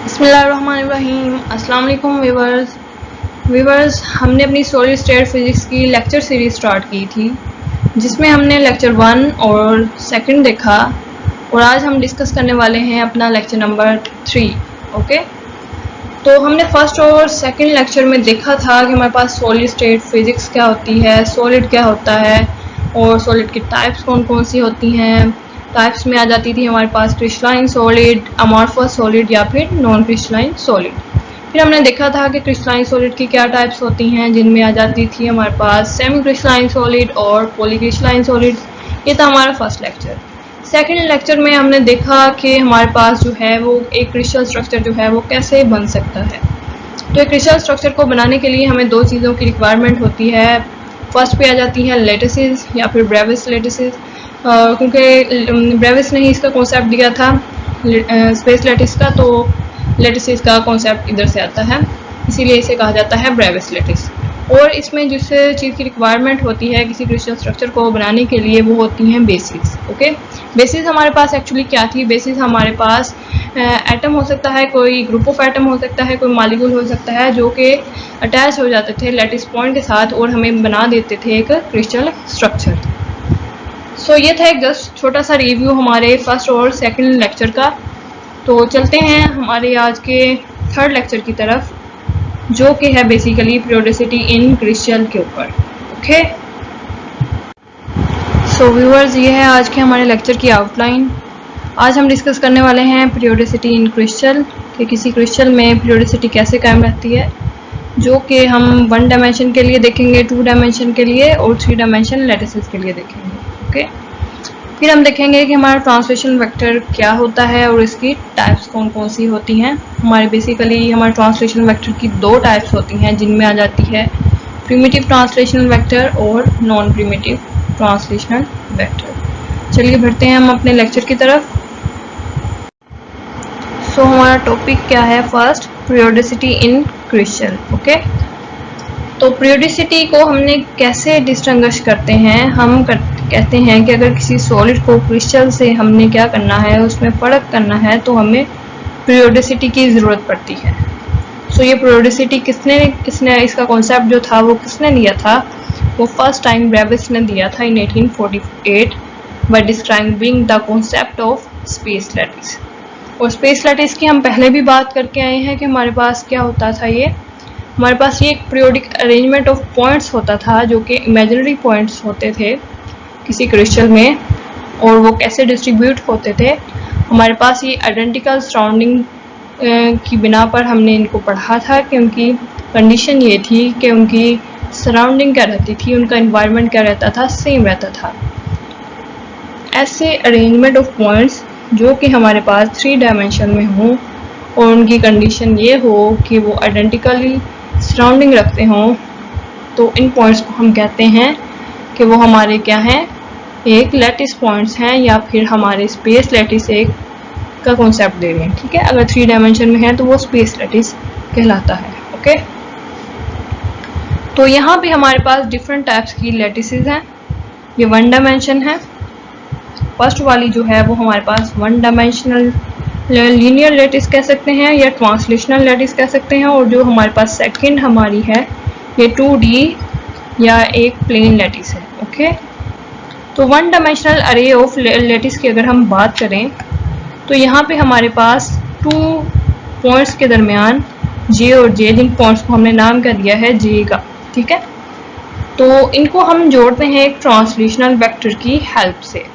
बिस्मिल्लाहिर्रहमानिर्रहीम। अस्सलाम वालेकुम व्यूवर्स, हमने अपनी सॉलिड स्टेट फिजिक्स की लेक्चर सीरीज स्टार्ट की थी, जिसमें हमने लेक्चर 1 और सेकंड देखा, और आज हम डिस्कस करने वाले हैं अपना लेक्चर नंबर 3। ओके, तो हमने फर्स्ट और सेकंड लेक्चर में देखा था कि हमारे पास सॉलिड स्टेट फिजिक्स क्या होती है, सॉलिड क्या होता है, और सॉलिड की टाइप्स कौन कौन सी होती हैं। टाइप्स में आ जाती थी हमारे पास क्रिस्टलाइन सॉलिड, अमॉर्फस सॉलिड या फिर नॉन क्रिस्टलाइन सॉलिड। फिर हमने देखा था कि क्रिस्टलाइन सॉलिड की क्या टाइप्स होती हैं, जिनमें आ जाती थी हमारे पास सेमी क्रिस्टलाइन सॉलिड और पॉलीक्रिस्टलाइन सॉलिड। ये था हमारा फर्स्ट लेक्चर। सेकेंड लेक्चर में हमने देखा कि हमारे पास जो है वो एक क्रिस्टल स्ट्रक्चर जो है वो कैसे बन सकता है। तो एक क्रिस्टल स्ट्रक्चर को बनाने के लिए हमें दो चीज़ों की रिक्वायरमेंट होती है। फर्स्ट पे आ जाती है लेटिसेस या फिर ब्रेविस लेटिसेस, क्योंकि ब्रेविस ने ही इसका कॉन्सेप्ट दिया था स्पेस लेटिस का, तो लेटिसेस का कॉन्सेप्ट इधर से आता है, इसीलिए इसे कहा जाता है ब्रेविस लेटिस। और इसमें जिस चीज़ की रिक्वायरमेंट होती है किसी क्रिस्टल स्ट्रक्चर को बनाने के लिए वो होती हैं बेसिस। ओके, बेसिस हमारे पास एक्चुअली क्या थी? बेसिस हमारे पास एटम हो सकता है, कोई ग्रुप ऑफ एटम हो सकता है, कोई मॉलिक्यूल हो सकता है, जो कि अटैच हो जाते थे लेटिस पॉइंट के साथ और हमें बना देते थे एक क्रिस्टल स्ट्रक्चर। सो ये था एक जस्ट छोटा सा रिव्यू हमारे फर्स्ट और सेकंड लेक्चर का। तो चलते हैं हमारे आज के थर्ड लेक्चर की तरफ, जो कि है बेसिकली पीरियोडिसिटी इन क्रिस्टल के ऊपर। ओके, सो व्यूअर्स, ये है आज के हमारे लेक्चर की आउटलाइन। आज हम डिस्कस करने वाले हैं पीरियोडिसिटी इन क्रिस्टल, कि किसी क्रिस्टल में पीरियोडिसिटी कैसे कायम रहती है, जो कि हम 1 डायमेंशन के लिए देखेंगे, 2 डायमेंशन के लिए और 3 डायमेंशन लैटिसेस के लिए देखेंगे। ओके, फिर हम देखेंगे कि हमारा ट्रांसलेशन वेक्टर क्या होता है और इसकी टाइप्स कौन कौन सी होती हैं। हमारे बेसिकली हमारे ट्रांसलेशन वेक्टर की 2 टाइप्स होती हैं, जिनमें आ जाती है प्रिमिटिव ट्रांसलेशनल वेक्टर और नॉन प्रिमिटिव ट्रांसलेशनल वेक्टर। चलिए बढ़ते हैं हम अपने लेक्चर की तरफ। सो हमारा टॉपिक क्या है? फर्स्ट, पीरियोडिसिटी इन क्रिस्टल। ओके, तो पीरियोडिसिटी को हमने कैसे डिस्टिंग्विश करते हैं? हम कहते हैं कि अगर किसी सॉलिड को क्रिस्टल से हमने क्या करना है, उसमें फ़र्क करना है, तो हमें पीरियोडिसिटी की ज़रूरत पड़ती है। सो ये पीरियोडिसिटी किसने इसका कॉन्सेप्ट जो था वो किसने दिया था? वो फर्स्ट टाइम ब्रेविस ने दिया था in 1848 by describing the concept of space lattice. और स्पेस लैटिस की हम पहले भी बात करके आए हैं कि हमारे पास क्या होता था। ये हमारे पास ये एक पीरियोडिक अरेंजमेंट ऑफ पॉइंट्स होता था, जो कि इमेजिनरी पॉइंट्स होते थे किसी क्रिस्टल में, और वो कैसे डिस्ट्रीब्यूट होते थे। हमारे पास ये आइडेंटिकल सराउंडिंग की बिना पर हमने इनको पढ़ा था कि उनकी कंडीशन ये थी कि उनकी सराउंडिंग क्या रहती थी, उनका एनवायरनमेंट क्या रहता था, सेम रहता था। ऐसे अरेंजमेंट ऑफ पॉइंट्स जो कि हमारे पास 3 डायमेंशन में हों और उनकी कंडीशन ये हो कि वो आइडेंटिकली सराउंडिंग रखते हों, तो इन पॉइंट्स को हम कहते हैं कि वो हमारे क्या हैं, एक लैटिस पॉइंट्स हैं, या फिर हमारे स्पेस लैटिस एक का कॉन्सेप्ट दे रहे हैं। ठीक है, अगर 3 डायमेंशन में है तो वो स्पेस लैटिस कहलाता है। ओके, तो यहाँ पे हमारे पास डिफरेंट टाइप्स की लैटिसेस हैं। ये 1 डायमेंशन है। फर्स्ट वाली जो है वो हमारे पास 1 डायमेंशनल लीनियर लैटिस कह सकते हैं या ट्रांसलेशनल लैटिस कह सकते हैं, और जो हमारे पास सेकंड हमारी है ये 2D या एक प्लेन लैटिस है। ओके, तो 1 डायमेंशनल अरे ऑफ लैटिस की अगर हम बात करें तो यहाँ पे हमारे पास 2 पॉइंट्स के दरमियान J और J, जिन पॉइंट्स को हमने नाम कर दिया है J का, ठीक है, तो इनको हम जोड़ते हैं एक ट्रांसलेशनल वेक्टर की हेल्प से।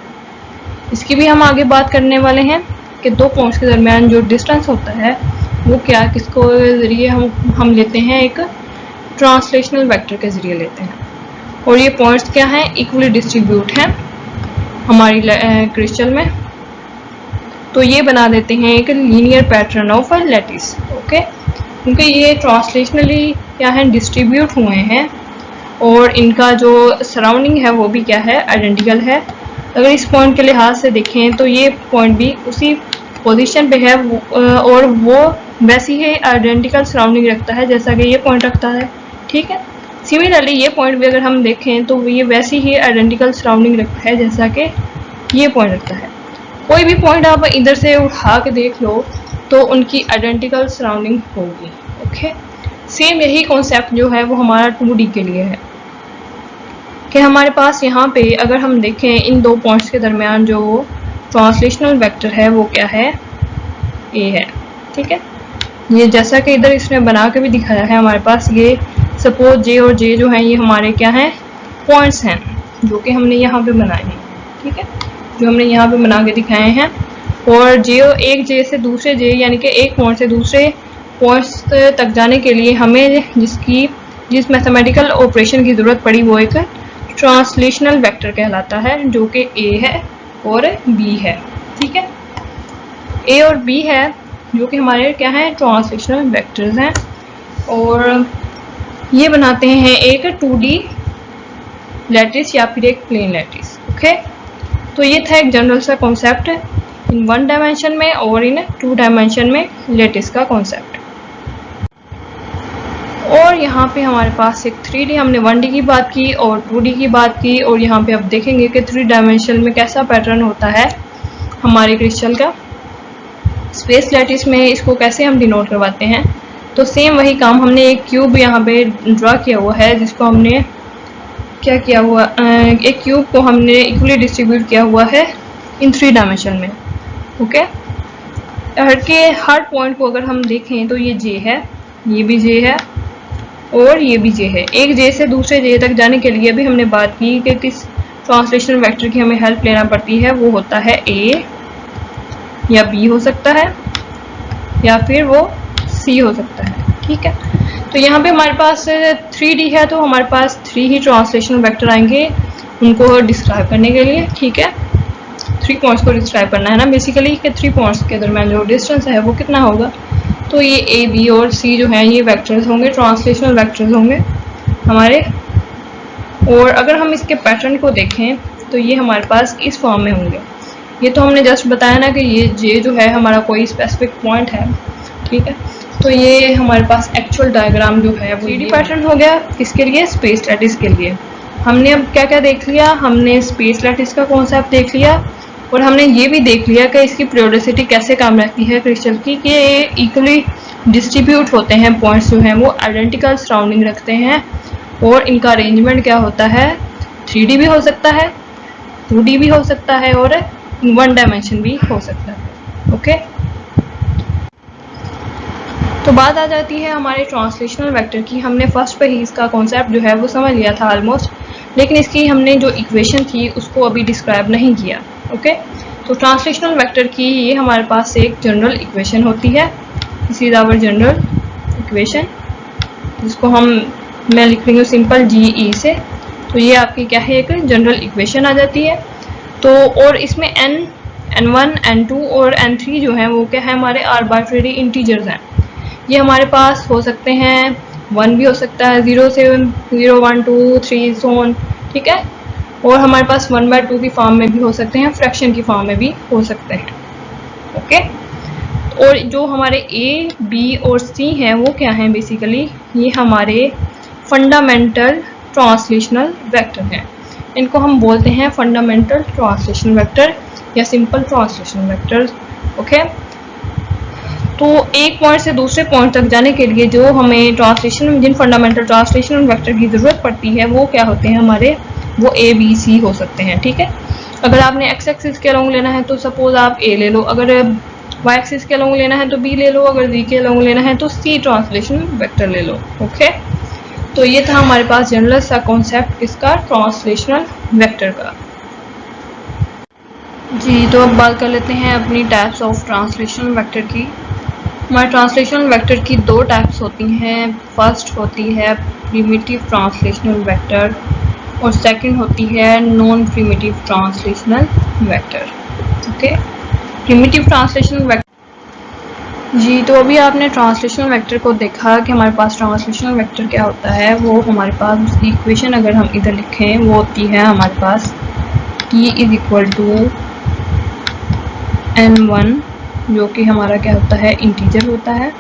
इसकी भी हम आगे बात करने वाले हैं कि 2 पॉइंट्स के दरमियान जो डिस्टेंस होता है वो क्या, किसको ज़रिए हम लेते हैं, एक ट्रांसलेशनल वेक्टर के ज़रिए लेते हैं। और ये पॉइंट्स क्या हैं, इक्वली डिस्ट्रीब्यूट हैं हमारी क्रिस्टल में, तो ये बना देते हैं एक linear pattern of lattice. Okay, क्योंकि ये ट्रांसलेशनली क्या है, डिस्ट्रीब्यूट हुए हैं, और इनका जो सराउंडिंग है वो भी क्या है, आइडेंटिकल है। अगर इस पॉइंट के लिहाज से देखें तो ये पॉइंट भी उसी पोजीशन पे है, और वो वैसी ही आइडेंटिकल सराउंडिंग रखता है जैसा कि ये पॉइंट रखता है। ठीक है, सिमिलरली ये पॉइंट भी अगर हम देखें तो ये वैसी ही आइडेंटिकल सराउंडिंग रखता है जैसा कि ये पॉइंट रखता है। कोई भी पॉइंट आप इधर से उठा के देख लो तो उनकी आइडेंटिकल सराउंडिंग होगी। ओके, सेम यही कॉन्सेप्ट जो है वो हमारा 2D के लिए है कि हमारे पास यहाँ पे अगर हम देखें इन दो पॉइंट्स के दरमियान जो ट्रांसलेशनल वेक्टर है वो क्या है, ए है। ठीक है, ये जैसा कि इधर इसने बना के भी दिखाया है हमारे पास, ये सपोज जे और जे जो है ये हमारे क्या हैं, पॉइंट्स हैं जो कि हमने यहाँ पे बनाए हैं। ठीक है, जो हमने यहाँ पे बना के दिखाए हैं। और जे, एक जे से दूसरे जे यानी कि एक पॉइंट से दूसरे पॉइंट्स तक जाने के लिए हमें जिस मैथमेटिकल ऑपरेशन की ज़रूरत पड़ी वो एक ट्रांसलेशनल वेक्टर कहलाता है, जो कि ए है और बी है। ठीक है, ए और बी है जो कि हमारे क्या हैं, ट्रांसलेशनल वेक्टर्स हैं। और ये बनाते हैं एक 2D लैटिस या फिर एक प्लेन लैटिस। ओके, तो ये था एक जनरल सा कॉन्सेप्ट इन 1 डायमेंशन में और इन 2 डायमेंशन में लैटिस का कॉन्सेप्ट। और यहाँ पे हमारे पास एक 3D, हमने 1D की बात की और 2D की बात की, और यहाँ पे आप देखेंगे कि 3 डायमेंशन में कैसा पैटर्न होता है हमारे क्रिस्टल का। स्पेस लैटिस में इसको कैसे हम डिनोट करवाते हैं, तो सेम वही काम, हमने एक क्यूब यहाँ पे ड्रा किया हुआ है जिसको हमने क्या किया हुआ, एक क्यूब को हमने इक्वली डिस्ट्रीब्यूट किया हुआ है इन 3 डायमेंशन में। ओके, हर पॉइंट को अगर हम देखें तो ये जे है, ये भी जे है और ये भी जे है। एक जे से दूसरे जे तक जाने के लिए भी हमने बात की कि किस ट्रांसलेशनल वेक्टर की हमें हेल्प लेना पड़ती है, वो होता है ए या बी हो सकता है या फिर वो सी हो सकता है। ठीक है, तो यहाँ पे हमारे पास 3D है तो हमारे पास 3 ही ट्रांसलेशनल वेक्टर आएंगे उनको डिस्क्राइब करने के लिए। ठीक है, 3 पॉइंट्स को डिस्क्राइब करना है ना बेसिकली, कि 3 पॉइंट्स के दरमियान जो डिस्टेंस है वो कितना होगा। तो ये ए बी और सी जो है ये वेक्टर्स होंगे, ट्रांसलेशनल वेक्टर्स होंगे हमारे। और अगर हम इसके पैटर्न को देखें तो ये हमारे पास इस फॉर्म में होंगे। ये तो हमने जस्ट बताया ना कि ये जे जो है हमारा कोई स्पेसिफिक पॉइंट है। ठीक है, तो ये हमारे पास एक्चुअल डायग्राम जो है वो 3D पैटर्न हो गया। किसके लिए, स्पेस लैटिस के लिए। हमने अब क्या क्या देख लिया, हमने स्पेस लैटिस का कॉन्सेप्ट देख लिया और हमने ये भी देख लिया कि इसकी पीरियोडिसिटी कैसे काम रहती है क्रिस्टल की, कि ये इक्वली डिस्ट्रीब्यूट होते हैं, पॉइंट्स जो हैं वो आइडेंटिकल सराउंडिंग रखते हैं और इनका अरेंजमेंट क्या होता है, 3D भी हो सकता है, 2D भी हो सकता है और 1 डायमेंशन भी हो सकता है। ओके, तो बात आ जाती है हमारे ट्रांसलेशनल वेक्टर की। हमने फर्स्ट पे ही इसका कॉन्सेप्ट जो है वो समझ लिया था ऑलमोस्ट, लेकिन इसकी हमने जो इक्वेशन थी उसको अभी डिस्क्राइब नहीं किया। ओके, तो ट्रांसलेशनल वेक्टर की ये हमारे पास एक जनरल इक्वेशन होती है, this is our general equation, जिसको मैं लिख रही हूँ सिंपल GE से। तो ये आपकी क्या है, एक जनरल इक्वेशन आ जाती है। तो और इसमें n1 n2 और n3 जो हैं वो क्या है, हमारे आर्बिट्रेरी इंटीजर्स हैं। ये हमारे पास हो सकते हैं 1 भी हो सकता है, 0 से 0 1 2 3 so on। ठीक है, और हमारे पास 1/2 की फॉर्म में भी हो सकते हैं, फ्रैक्शन की फॉर्म में भी हो सकते हैं। ओके, और जो हमारे ए बी और सी हैं वो क्या हैं, बेसिकली ये हमारे फंडामेंटल ट्रांसलेशनल वेक्टर हैं। इनको हम बोलते हैं फंडामेंटल ट्रांसलेशनल वेक्टर या सिंपल ट्रांसलेशनल वेक्टर। ओके, तो एक पॉइंट से दूसरे पॉइंट तक जाने के लिए जो हमें जिन फंडामेंटल ट्रांसलेशनल वेक्टर की ज़रूरत पड़ती है वो क्या होते हैं हमारे, वो ए बी सी हो सकते हैं। ठीक है, अगर आपने एक्स एक्सिस के अलोंग लेना है तो सपोज आप ए ले लो, अगर वाई एक्सिस के अलोंग लेना है तो बी ले लो, अगर जी के अलोंग लेना है तो सी ट्रांसलेशनल वेक्टर ले लो। ओके, तो ये था हमारे पास जनरल सा कॉन्सेप्ट इसका, ट्रांसलेशनल वेक्टर का। जी, तो अब बात कर लेते हैं अपनी टाइप्स ऑफ ट्रांसलेशनल वेक्टर की। हमारे ट्रांसलेशनल वेक्टर की 2 टाइप्स होती हैं। फर्स्ट होती है प्रिमिटिव ट्रांसलेशनल वेक्टर और सेकंड होती है non primitive translational vector. Okay, primitive translational vector. जी, तो अभी आपने ट्रांसलेशनल वेक्टर को देखा कि हमारे पास ट्रांसलेशनल वेक्टर क्या होता है। वो हमारे पास उसकी इक्वेशन अगर हम इधर लिखें वो होती है हमारे पास E = n1, जो कि हमारा क्या होता है, इंटीजर होता है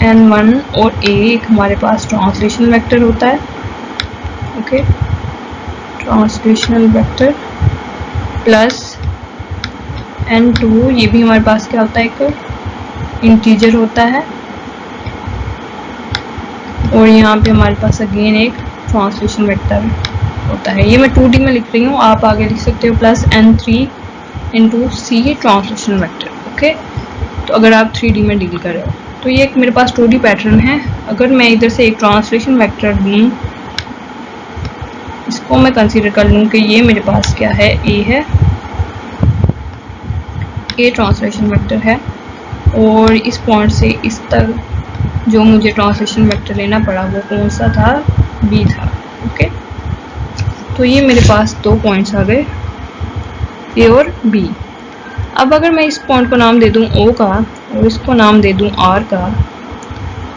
n1, और एक हमारे पास ट्रांसलेशनल वेक्टर होता है। Okay, translational vector plus n2, ये भी हमारे पास क्या होता है, एक इंटीजर होता है। और यहाँ पे हमारे पास अगेन एक ट्रांसलेशन वेक्टर होता है। ये मैं 2D में लिख रही हूँ, आप आगे लिख सकते हो plus n3 into see translation vector. Okay, तो अगर आप 3D में डील कर रहे हो तो ये एक मेरे पास 2D पैटर्न है। अगर मैं इधर से एक ट्रांसलेशन वेक्टर लूँ, इसको मैं कंसीडर कर लूँ कि ये मेरे पास क्या है, ए है, ए ट्रांसलेशन वेक्टर है। और इस पॉइंट से इस तक जो मुझे ट्रांसलेशन वेक्टर लेना पड़ा वो कौन सा था, बी था। ओके, तो ये मेरे पास 2 पॉइंट्स आ गए, ए और बी। अब अगर मैं इस पॉइंट को नाम दे दूं ओ का, और इसको नाम दे दूं आर का,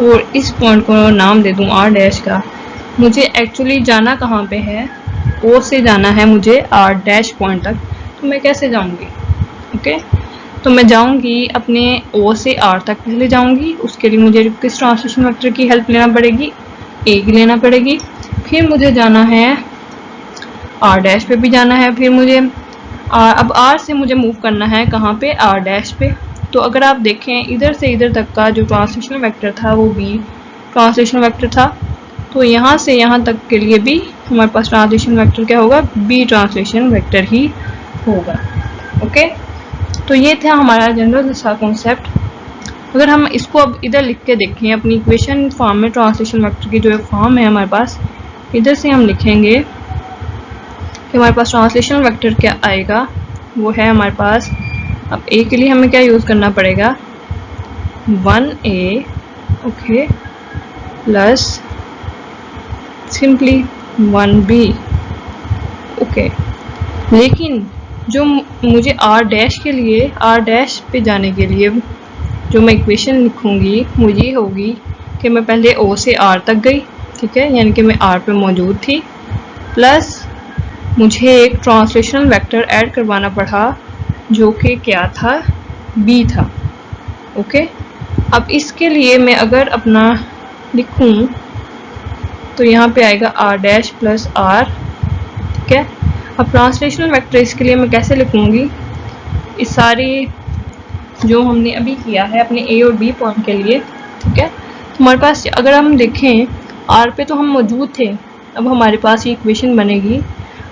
और इस पॉइंट को नाम दे दूं आर डैश का, मुझे एक्चुअली जाना कहाँ पे है, ओ से जाना है मुझे आर डैश पॉइंट तक। तो मैं कैसे जाऊंगी? ओके, तो मैं जाऊंगी अपने ओ से आर तक पहले जाऊंगी। उसके लिए मुझे किस ट्रांसलेशन वेक्टर की हेल्प लेना पड़ेगी, ए की लेना पड़ेगी। फिर मुझे जाना है आर डैश पे भी जाना है। फिर मुझे अब आर से मुझे मूव करना है कहाँ पे, आर डैश पे। तो अगर आप देखें इधर से इधर तक का जो ट्रांसलेशन वेक्टर था वो बी ट्रांसलेशन वेक्टर था। तो यहाँ से यहाँ तक के लिए भी हमारे पास ट्रांसलेशन वेक्टर क्या होगा, बी ट्रांसलेशन वेक्टर ही होगा। ओके, तो ये था हमारा जनरल सा कॉन्सेप्ट। अगर हम इसको अब इधर लिख के देखें अपनी इक्वेशन फॉर्म में, ट्रांसलेशन वेक्टर की जो फॉर्म है हमारे पास, इधर से हम लिखेंगे कि हमारे पास ट्रांसलेशन वेक्टर क्या आएगा, वो है हमारे पास, अब ए के लिए हमें क्या यूज़ करना पड़ेगा, 1a okay plus simply 1b। Okay, लेकिन जो मुझे आर डैश के लिए, आर डैश पे जाने के लिए जो मैं इक्वेशन लिखूंगी वो ये होगी कि मैं पहले ओ से आर तक गई, ठीक है, यानी कि मैं आर पे मौजूद थी, प्लस मुझे एक ट्रांसलेशन वेक्टर ऐड करवाना पड़ा जो कि क्या था, बी था। ओके, अब इसके लिए मैं अगर अपना लिखूं तो यहाँ पे आएगा आर डैश प्लस आर, ठीक है। अब ट्रांसलेशन वेक्टर इसके लिए मैं कैसे लिखूंगी, इस सारे जो हमने अभी किया है अपने ए और बी पॉइंट के लिए, ठीक है। तो हमारे पास अगर हम देखें आर पे तो हम मौजूद थे, अब हमारे पास ये इक्वेशन बनेगी,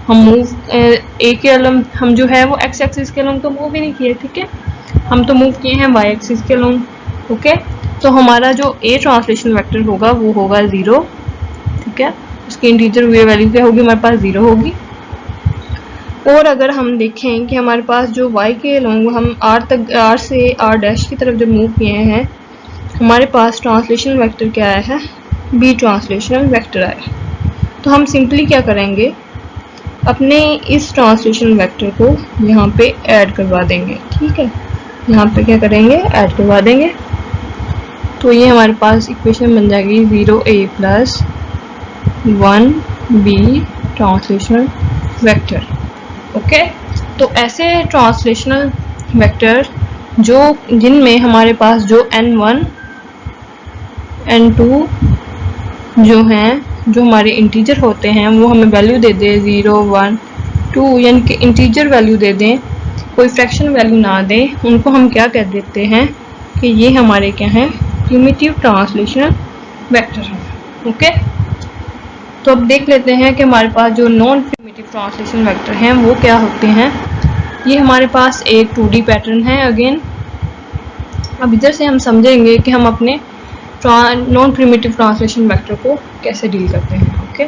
हम मूव ए के अलम हम जो है वो एक्स एक्सिस के अलम तो मूव ही नहीं किए, ठीक है, हम तो मूव किए हैं वाई एक्सिस के अलम। ओके, तो हमारा जो ए ट्रांसलेशन वेक्टर होगा वो होगा 0, ठीक है, उसकी इंटीजर वैल्यू क्या होगी, हमारे पास 0 होगी। और अगर हम देखें कि हमारे पास जो y के अलॉन्ग हम आर से आर डैश की तरफ जब मूव किए हैं, हमारे पास ट्रांसलेशन वेक्टर क्या आया है, बी ट्रांसलेशन वेक्टर आया है। तो हम सिंपली क्या करेंगे, अपने इस ट्रांसलेशन वेक्टर को यहाँ पे ऐड करवा देंगे, ठीक है, यहाँ पे क्या करेंगे, ऐड करवा देंगे। तो ये हमारे पास इक्वेशन बन जाएगी 0a plus 1b translational vector. Okay, तो ऐसे ट्रांसलेशनल वेक्टर जिनमें हमारे पास जो n1 n2 जो हैं, जो हमारे इंटीजर होते हैं वो हमें वैल्यू दे दें 0 1 2, यानी कि इंटीजर वैल्यू दे दें, कोई फ्रैक्शन वैल्यू ना दें, उनको हम क्या कह देते हैं कि ये हमारे क्या हैं, प्रिमिटिव ट्रांसलेशनल वेक्टर हैं। ओके, तो अब देख लेते हैं कि हमारे पास जो नॉन प्रिमिटिव ट्रांसलेशन वेक्टर हैं वो क्या होते हैं। ये हमारे पास एक 2D पैटर्न है अगेन। अब इधर से हम समझेंगे कि हम अपने नॉन प्रिमिटिव ट्रांसलेशन वेक्टर को कैसे डील करते हैं। ओके,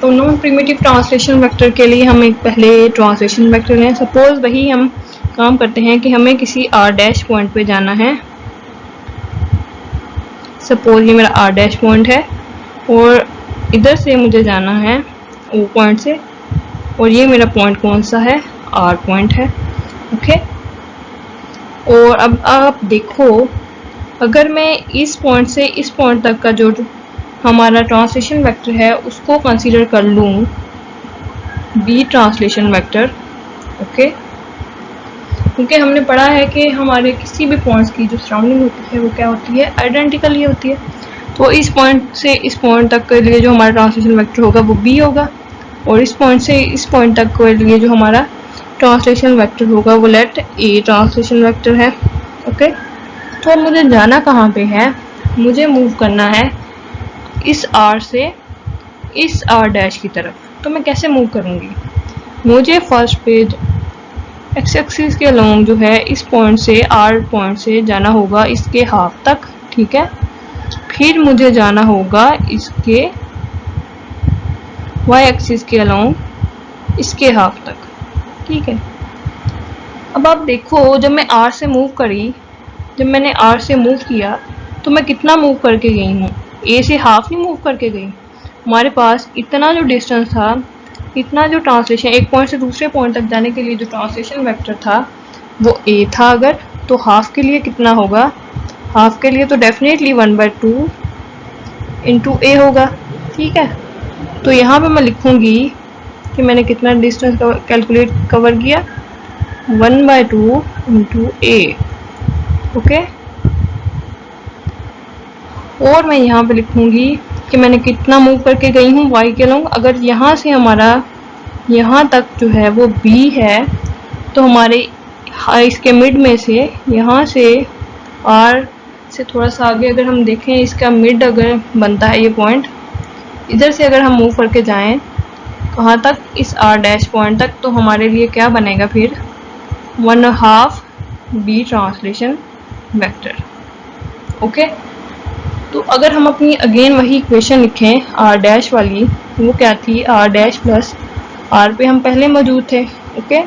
तो नॉन प्रिमिटिव ट्रांसलेशन वेक्टर के लिए हम एक पहले ट्रांसलेशन वेक्टर लें। सपोज वही हम काम करते हैं कि हमें किसी आर डैश पॉइंट पे जाना है, सपोज ये मेरा आर डैश पॉइंट है और इधर से मुझे जाना है ओ पॉइंट से, और ये मेरा पॉइंट कौन सा है, आर पॉइंट है। ओके, और अब आप देखो अगर मैं इस पॉइंट से इस पॉइंट तक का जो हमारा ट्रांसलेशन वेक्टर है उसको कंसीडर कर लूँ बी ट्रांसलेशन वेक्टर। ओके, क्योंकि हमने पढ़ा है कि हमारे किसी भी पॉइंट्स की जो सराउंडिंग होती है वो क्या होती है, आइडेंटिकल ही होती है। तो इस पॉइंट से इस पॉइंट तक के लिए जो हमारा ट्रांसलेशन वेक्टर होगा वो बी होगा, और इस पॉइंट से इस पॉइंट तक के लिए जो हमारा ट्रांसलेशन वेक्टर होगा वो लेट ए ट्रांसलेशन वेक्टर है। ओके, तो अब मुझे जाना कहाँ पे है, मुझे मूव करना है इस आर से इस आर डैश की तरफ। तो मैं कैसे मूव करूँगी, मुझे फर्स्ट पेज एक्स एक्सिस के अलोंग जो है इस पॉइंट से आर पॉइंट से जाना होगा इसके हाफ तक, ठीक है। फिर मुझे जाना होगा इसके वाई एक्सिस के अलोंग इसके हाफ तक, ठीक है। अब आप देखो, जब मैं आर से मूव करी, जब मैंने आर से मूव किया तो मैं कितना मूव करके गई हूँ, ए से हाफ नहीं मूव करके गई। हमारे पास इतना जो डिस्टेंस था, इतना जो ट्रांसलेशन एक पॉइंट से दूसरे पॉइंट तक जाने के लिए जो ट्रांसलेशन वेक्टर था वो ए था। अगर तो हाफ के लिए कितना होगा, हाफ के लिए तो डेफिनेटली 1/2 इंटू ए होगा, ठीक है। तो यहाँ पे मैं लिखूंगी कि मैंने कितना डिस्टेंस कैलकुलेट कवर किया, 1/2 इंटू ए। ओके, और मैं यहाँ पे लिखूंगी कि मैंने कितना मूव करके गई हूँ वाई के लॉन्ग। अगर यहाँ से हमारा यहाँ तक जो है वो बी है, तो हमारे इसके मिड में से यहाँ से आर से थोड़ा सा आगे अगर हम देखें, इसका मिड अगर बनता है ये पॉइंट, इधर से अगर हम मूव करके जाएं कहाँ तक, इस आर डैश पॉइंट तक, तो हमारे लिए क्या बनेगा फिर 1/2 बी ट्रांसलेशन वेक्टर। ओके, तो अगर हम अपनी अगेन वही इक्वेशन लिखें आर डैश वाली, वो क्या थी, आर डैश प्लस आर पे हम पहले मौजूद थे। ओके,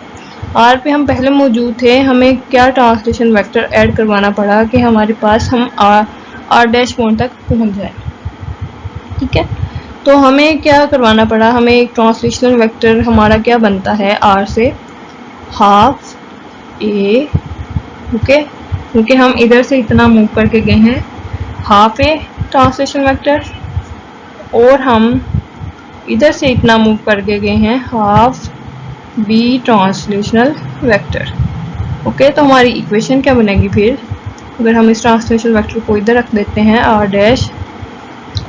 आर पे हम पहले मौजूद थे, हमें क्या ट्रांसलेशन वेक्टर ऐड करवाना पड़ा कि हमारे पास हम आर डैश पॉइंट तक पहुंच जाए, ठीक है। तो हमें क्या करवाना पड़ा, हमें एक ट्रांसलेशनल वेक्टर हमारा क्या बनता है आर से हाफ ए। ओके, क्योंकि हम इधर से इतना मूव करके गए हैं हाफ ए ट्रांसलेशन वेक्टर, और हम इधर से इतना मूव करके गए हैं half B translational vector. Okay, तो हमारी इक्वेशन क्या बनेगी फिर, अगर हम इस ट्रांसलेशनल वेक्टर को इधर रख देते हैं R dash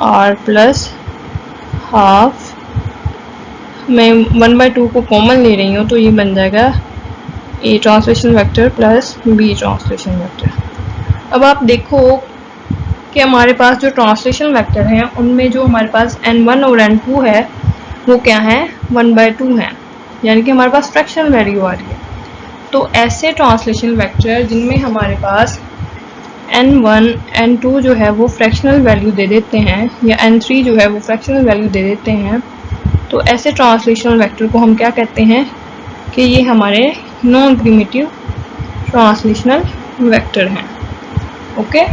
R plus half, मैं 1/2 को कॉमन ले रही हूँ तो ये बन जाएगा A translation vector plus B translation vector. अब आप देखो कि हमारे पास जो ट्रांसलेशन वेक्टर हैं उनमें जो हमारे पास n1 और n2 है वो क्या है 1/2 है, यानी कि हमारे पास फ्रैक्शनल वैल्यू आ रही है। तो ऐसे ट्रांसलेशन वेक्टर जिनमें हमारे पास n1 n2 जो है वो फ्रैक्शनल वैल्यू दे देते हैं, या n3 जो है वो फ्रैक्शनल वैल्यू दे देते हैं, तो ऐसे ट्रांसलेशनल वेक्टर को हम क्या कहते हैं कि ये हमारे नॉन प्रिमिटिव ट्रांसलेशनल वेक्टर हैं। ओके,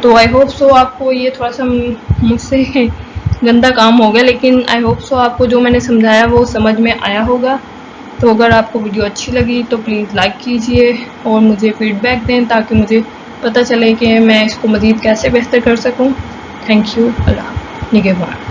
तो आई होप सो आपको ये थोड़ा सा मुझसे गंदा काम हो गया, लेकिन आई होप सो आपको जो मैंने समझाया वो समझ में आया होगा। तो अगर आपको वीडियो अच्छी लगी तो प्लीज़ लाइक कीजिए और मुझे फीडबैक दें ताकि मुझे पता चले कि मैं इसको मज़ीद कैसे बेहतर कर सकूं। Thank you. अल्लाह निगहबान।